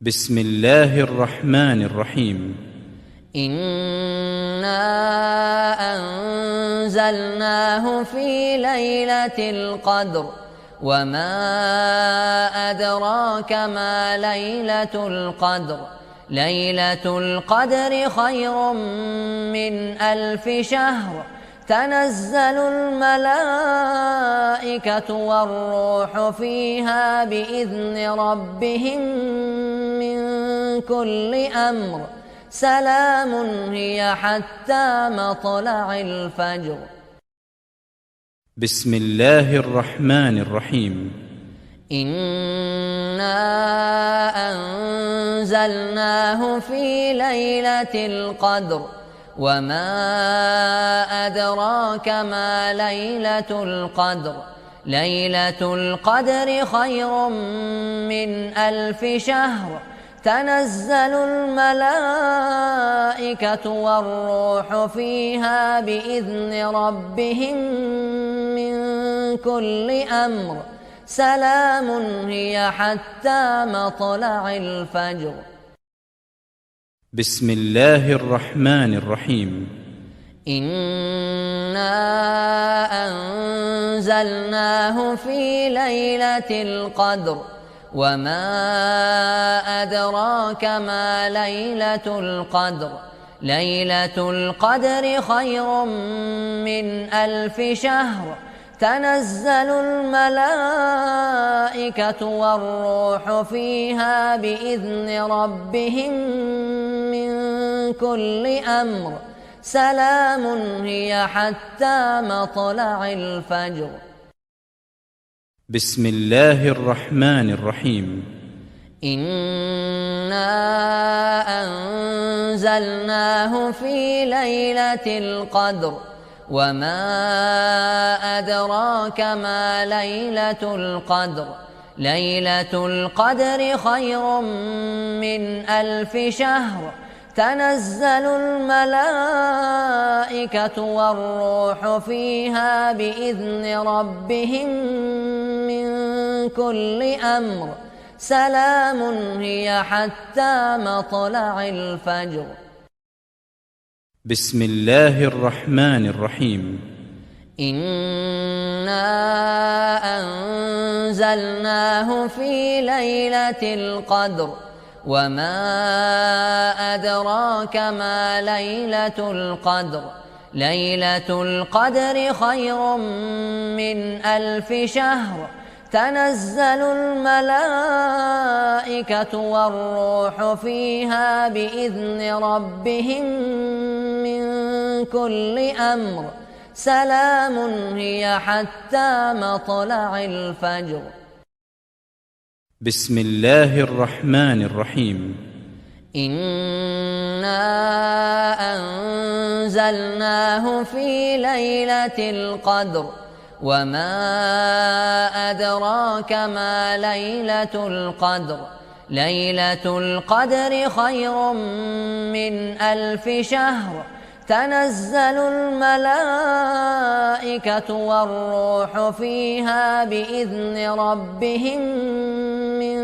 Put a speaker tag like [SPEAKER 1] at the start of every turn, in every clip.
[SPEAKER 1] بسم الله الرحمن الرحيم.
[SPEAKER 2] إنا أنزلناه في ليلة القدر وما أدراك ما ليلة القدر. ليلة القدر خير من 1000 شهر. تنزل الملائكة والروح فيها بإذن ربهم من كل أمر. سلام هي حتى مطلع الفجر.
[SPEAKER 1] بسم الله الرحمن الرحيم.
[SPEAKER 2] إنا أنزلناه في ليلة القدر وما أدراك ما ليلة القدر. ليلة القدر خير من 1000 شهر. تنزل الملائكة والروح فيها بإذن ربهم من كل أمر. سلام هي حتى مطلع الفجر.
[SPEAKER 1] بسم الله الرحمن الرحيم.
[SPEAKER 2] إنا أنزلناه في ليلة القدر وما أدراك ما ليلة القدر. ليلة القدر خير من 1000 شهر. تنزل الملائكة والروح فيها بإذن ربهم من كل أمر. سلام هي حتى مطلع الفجر.
[SPEAKER 1] بسم الله الرحمن الرحيم.
[SPEAKER 2] إنا أنزلناه في ليلة القدر وما أدراك ما ليلة القدر. ليلة القدر خير من 1000 شهر. تنزل الملائكة والروح فيها بإذن ربهم من كل أمر. سلام هي حتى مطلع الفجر.
[SPEAKER 1] بسم الله الرحمن الرحيم.
[SPEAKER 2] إنا أنزلناه في ليلة القدر وما أدراك ما ليلة القدر. ليلة القدر خير من 1000 شهر. تنزل الملائكة والروح فيها بإذن ربهم من كل أمر. سلام هي حتى مطلع الفجر.
[SPEAKER 1] بسم الله الرحمن الرحيم.
[SPEAKER 2] إنا أنزلناه في ليلة القدر وما أدراك ما ليلة القدر. ليلة القدر خير من 1000 شهر. تنزل الملائكة والروح فيها بإذن ربهم من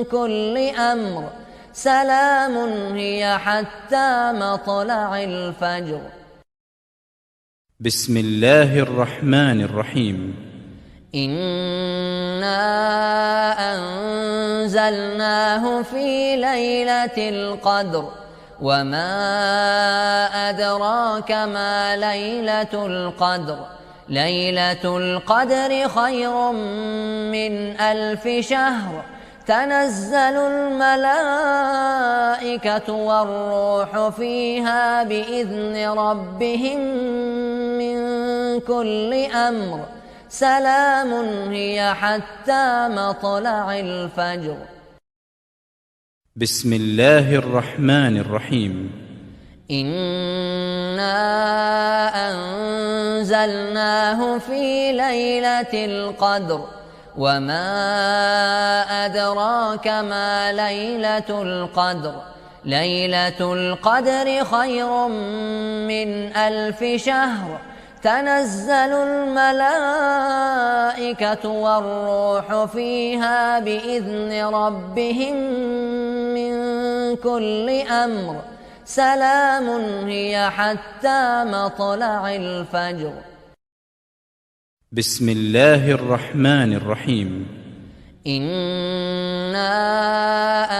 [SPEAKER 2] كل أمر. سلام هي حتى مطلع الفجر.
[SPEAKER 1] بسم الله الرحمن الرحيم.
[SPEAKER 2] إنا أنزلناه في ليلة القدر وما أدراك ما ليلة القدر. ليلة القدر خير من 1000 شهر. تنزل الملائكة والروح فيها بإذن ربهم من كل أمر. سلام هي حتى مطلع الفجر.
[SPEAKER 1] بسم الله الرحمن الرحيم.
[SPEAKER 2] إنا أنزلناه في ليلة القدر وما أدراك ما ليلة القدر. ليلة القدر خير من 1000 شهر. تنزل الملائكة والروح فيها بإذن ربهم من كل أمر سلام هي حتى مطلع الفجر.
[SPEAKER 1] بسم الله الرحمن الرحيم.
[SPEAKER 2] إنا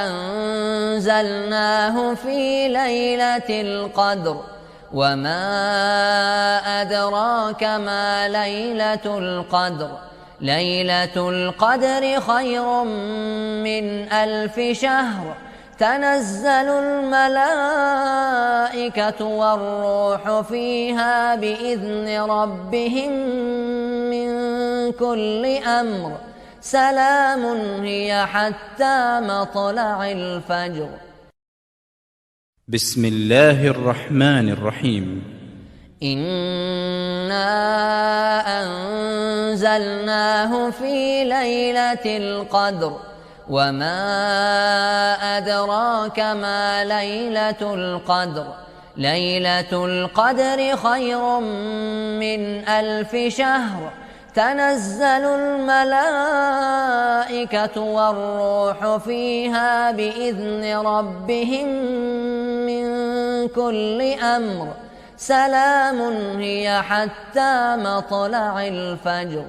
[SPEAKER 2] أنزلناه في ليلة القدر وما أدراك ما ليلة القدر ليلة القدر خير من 1000 شهر تنزل الملائكة والروح فيها بإذن ربهم من كل أمر سلام هي حتى مطلع الفجر.
[SPEAKER 1] بسم الله الرحمن الرحيم.
[SPEAKER 2] إنا أنزلناه في ليلة القدر وما أدراك ما ليلة القدر ليلة القدر خير من 1000 شهر تنزل الملائكة والروح فيها بإذن ربهم من كل أمر سلام هي حتى مطلع الفجر.